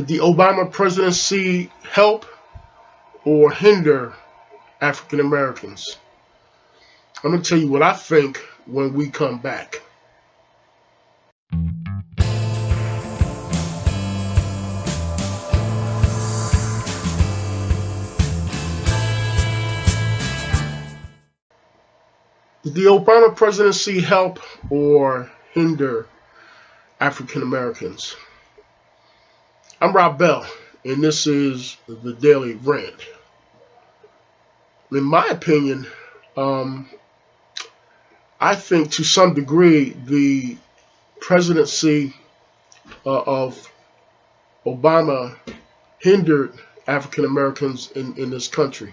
Did the Obama presidency help or hinder African Americans? I'm going to tell you what I think when we come back. Did the Obama presidency help or hinder African Americans? I'm Rob Bell, and this is the Daily Rant. In my opinion, I think to some degree the presidency of Obama hindered African Americans in this country.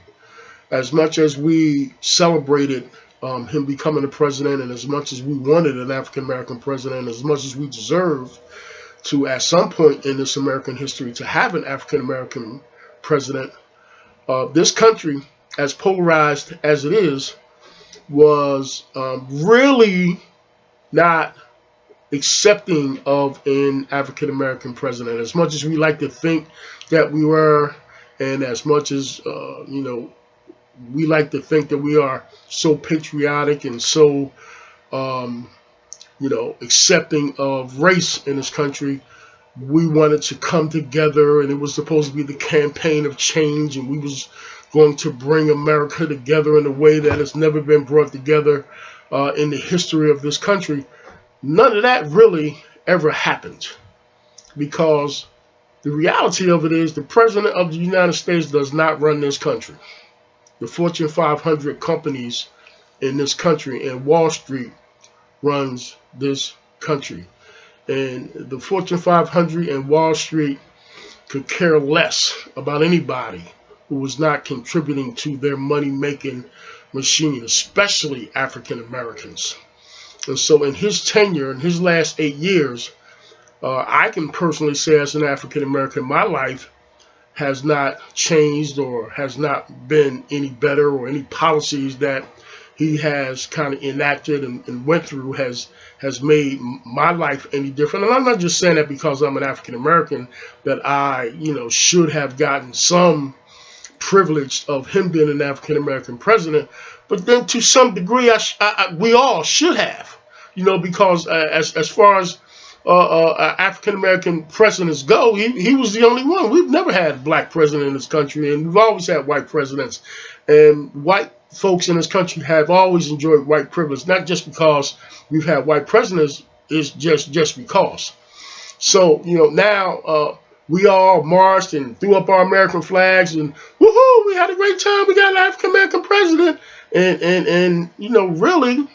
As much as we celebrated him becoming the president, and as much as we wanted an African American president, as much as we deserved to, at some point in this American history, to have an African American president, this country, as polarized as it is, was really not accepting of an African American president. As much as we like to think that we were, and as much as we like to think that we are so patriotic and so accepting of race in this country, we wanted to come together, and it was supposed to be the campaign of change, and we was going to bring America together in a way that has never been brought together in the history of this country. None of that really ever happened, because the reality of it is the president of the United States does not run this country. The Fortune 500 companies in this country and Wall Street runs this country. And the Fortune 500 and Wall Street could care less about anybody who was not contributing to their money-making machine, especially African Americans. And so in his tenure, in his last 8 years, I can personally say as an African American, my life has not changed or has not been any better, or any policies that he has kind of enacted and went through has made my life any different. And I'm not just saying that because I'm an African American, that I, should have gotten some privilege of him being an African American president, but then to some degree, we all should have, because as far as African American presidents go, he was the only one. We've never had a black president in this country, and we've always had white presidents. And white folks in this country have always enjoyed white privilege, not just because we've had white presidents, it's just because. So, now we all marched and threw up our American flags, and woohoo, we had a great time. We got an African American president, and really,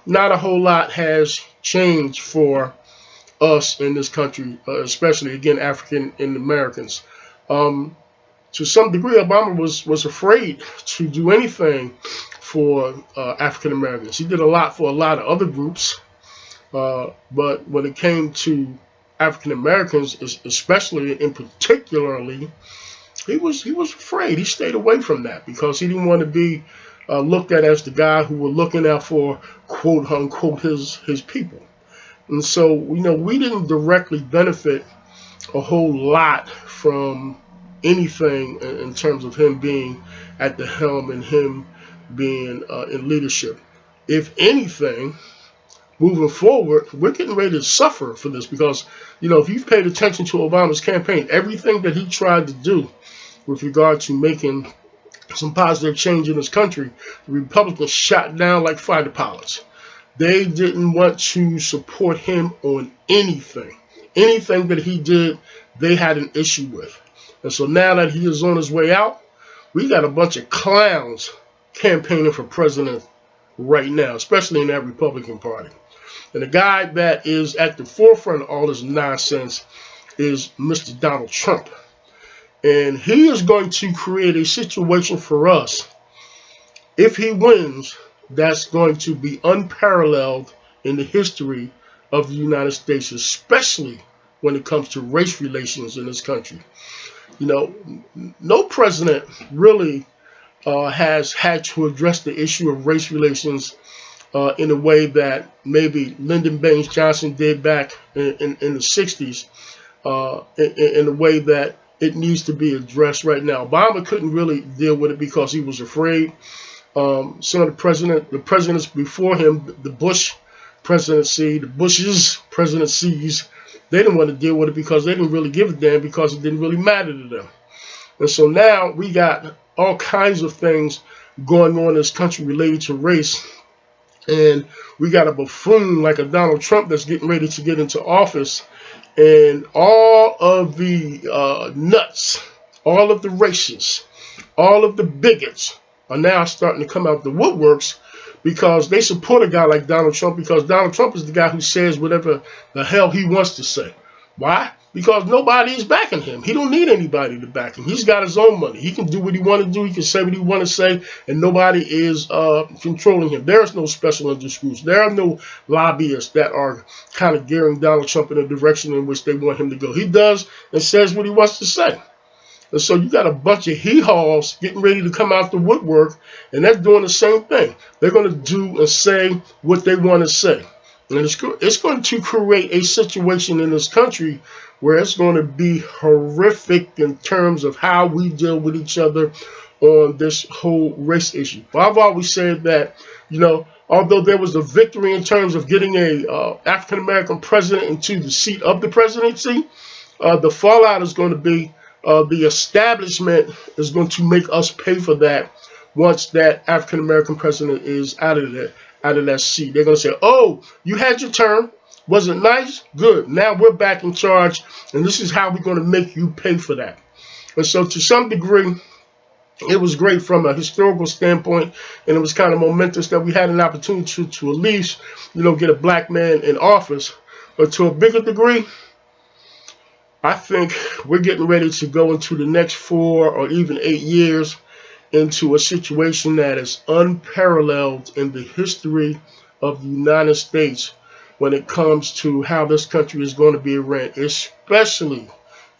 not a whole lot has changed for us in this country, especially, again, African Americans. To some degree, Obama was afraid to do anything for African Americans. He did a lot for a lot of other groups, but when it came to African Americans, especially and particularly, he was afraid. He stayed away from that because he didn't want to be looked at as the guy who was looking out for, quote unquote, his people. And so, we didn't directly benefit a whole lot from anything in terms of him being at the helm and him being in leadership. If anything, moving forward, we're getting ready to suffer for this because, if you've paid attention to Obama's campaign, everything that he tried to do with regard to making some positive change in this country, the Republicans shot down like fighter pilots. They didn't want to support him on anything. Anything that he did, they had an issue with. And so now that he is on his way out, we got a bunch of clowns campaigning for president right now, especially in that Republican Party. And the guy that is at the forefront of all this nonsense is Mr. Donald Trump. And he is going to create a situation for us, if he wins, that's going to be unparalleled in the history of the United States, especially when it comes to race relations in this country. No president really has had to address the issue of race relations in a way that maybe Lyndon Baines Johnson did back in the 60s. in the way that it needs to be addressed right now. Obama couldn't really deal with it because he was afraid. Some of the presidents before him, the Bush presidency, the Bush's presidencies, they didn't want to deal with it because they didn't really give a damn because it didn't really matter to them. And so now we got all kinds of things going on in this country related to race. And we got a buffoon like a Donald Trump that's getting ready to get into office. And all of the nuts, all of the racists, all of the bigots are now starting to come out the woodworks because they support a guy like Donald Trump because Donald Trump is the guy who says whatever the hell he wants to say. Why? Because nobody is backing him. He don't need anybody to back him. He's got his own money. He can do what he want to do. He can say what he want to say, and nobody is controlling him. There is no special interest groups. There are no lobbyists that are kind of gearing Donald Trump in the direction in which they want him to go. He does and says what he wants to say. And so you got a bunch of hee-haws getting ready to come out the woodwork, and they're doing the same thing. They're going to do and say what they want to say. And it's going to create a situation in this country where it's going to be horrific in terms of how we deal with each other on this whole race issue. But I've always said that, although there was a victory in terms of getting a African-American president into the seat of the presidency, the fallout is going to be the establishment is going to make us pay for that once that African-American president is out of that seat. They're going to say, oh, you had your term. Was it nice? Good. Now we're back in charge, and this is how we're going to make you pay for that. And so to some degree, it was great from a historical standpoint, and it was kind of momentous that we had an opportunity to at least, get a black man in office. But to a bigger degree, I think we're getting ready to go into the next 4 or even 8 years into a situation that is unparalleled in the history of the United States when it comes to how this country is going to be ran, especially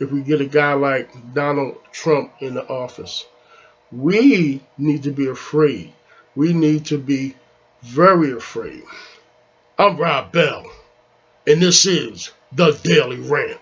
if we get a guy like Donald Trump in the office. We need to be afraid. We need to be very afraid. I'm Rob Bell, and this is the Daily Rant.